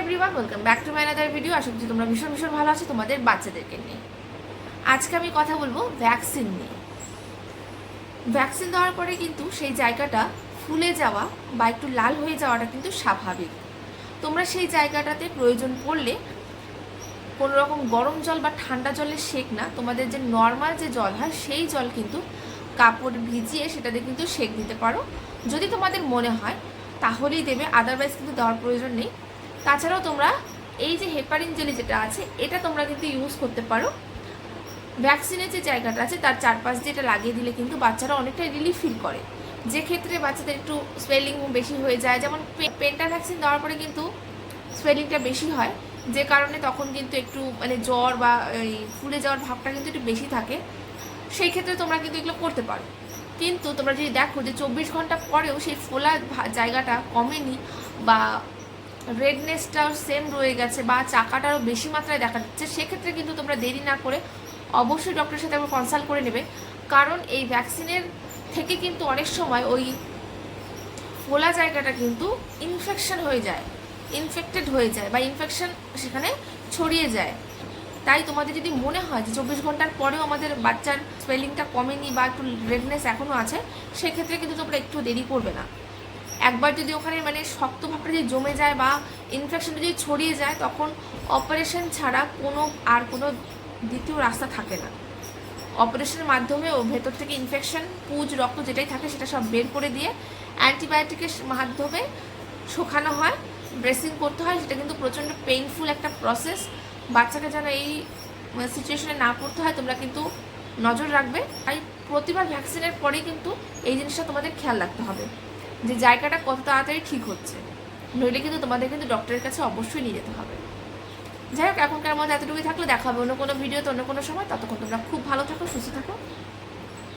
Everyone, welcome back to my another video. আশা করছি তোমরা ভীষণ ভীষণ ভালো আছো তোমাদের বাচ্চাদেরকে নিয়ে। আজকে আমি কথা বলবো ভ্যাকসিন নিয়ে। ভ্যাকসিন দেওয়ার পরে কিন্তু সেই জায়গাটা ফুলে যাওয়া বা একটু লাল হয়ে যাওয়াটা কিন্তু স্বাভাবিক। তোমরা সেই জায়গাটাতে প্রয়োজন পড়লে কোনো রকম গরম জল বা ঠান্ডা জলের সেঁক না, তোমাদের যে নর্মাল যে জল হয় সেই জল কিন্তু কাপড় ভিজিয়ে সেটাতে কিন্তু সেঁক দিতে পারো। যদি তোমাদের মনে হয় তাহলেই দেবে, আদারওয়াইজ কিন্তু দেওয়ার প্রয়োজন নেই। তাছাড়াও তোমরা এই যে হেপারিন জেলি যেটা আছে এটা তোমরা কিন্তু ইউজ করতে পারো। ভ্যাকসিনের যে জায়গাটা আছে তার চারপাশ দিয়ে এটা লাগিয়ে দিলে কিন্তু বাচ্চারা অনেকটা রিলিফ ফিল করে। যে ক্ষেত্রে বাচ্চাদের একটু সোয়েলিং বেশি হয়ে যায়, যেমন পেন্টা ভ্যাকসিন দেওয়ার পরে কিন্তু সোয়েলিংটা বেশি হয়, যে কারণে তখন কিন্তু একটু জ্বর বা এই ফুলে যাওয়ার ভাবটা কিন্তু একটু বেশি থাকে। সেই ক্ষেত্রে তোমরা কিন্তু এগুলো করতে পারো। কিন্তু তোমরা যদি দেখো যে 24 ঘন্টা পরেও সেই ফোলা জায়গাটা কমেনি বা রেডনেসটাও সেম রয়ে গেছে বা চাকাটারও বেশি মাত্রায় দেখা যাচ্ছে, সেক্ষেত্রে কিন্তু তোমরা দেরি না করে অবশ্যই ডক্টরের সাথে একবার কনসাল্ট করে নেবে। কারণ এই ভ্যাকসিনের থেকে কিন্তু অনেক সময় ওই ফোলা জায়গাটা কিন্তু ইনফেকটেড হয়ে যায় বা ইনফেকশন সেখানে ছড়িয়ে যায়। তাই তোমাদের যদি মনে হয় যে 24 ঘন্টার পরেও আমাদের বাচ্চার সোয়েলিংটা কমেনি বা একটু রেডনেস এখনও আছে, সেক্ষেত্রে কিন্তু তোমরা একটু দেরি করবে না। একবার যদি ওখানে শক্ত ভাবটা যদি জমে যায় বা ইনফেকশনটা যদি ছড়িয়ে যায়, তখন অপারেশন ছাড়া কোনো দ্বিতীয় রাস্তা থাকে না। অপারেশনের মাধ্যমেও ভেতর থেকে ইনফেকশন, পুজ, রক্ত যেটাই থাকে সেটা সব বের করে দিয়ে অ্যান্টিবায়োটিকের মাধ্যমে শুকানো হয়, ড্রেসিং করতে হয়। সেটা কিন্তু প্রচণ্ড পেইনফুল একটা প্রসেস। বাচ্চাকে যেন এই সিচুয়েশনে না পড়তে হয় তোমরা কিন্তু নজর রাখবে। তাই প্রতিবার ভ্যাকসিনের পরেই কিন্তু এই জিনিসটা তোমাদের খেয়াল রাখতে হবে যে জায়গাটা কত তাড়াতাড়ি ঠিক হচ্ছে, নইলে কিন্তু তোমাদের কিন্তু ডক্টরের কাছে অবশ্যই নিয়ে যেতে হবে। যাই হোক, এখনকার মধ্যে এতটুকুই থাকলে দেখা হবে অন্য কোনো ভিডিওতে অন্য কোনো সময়। ততক্ষণ তোমরা খুব ভালো থাকো, সুস্থ থাকো।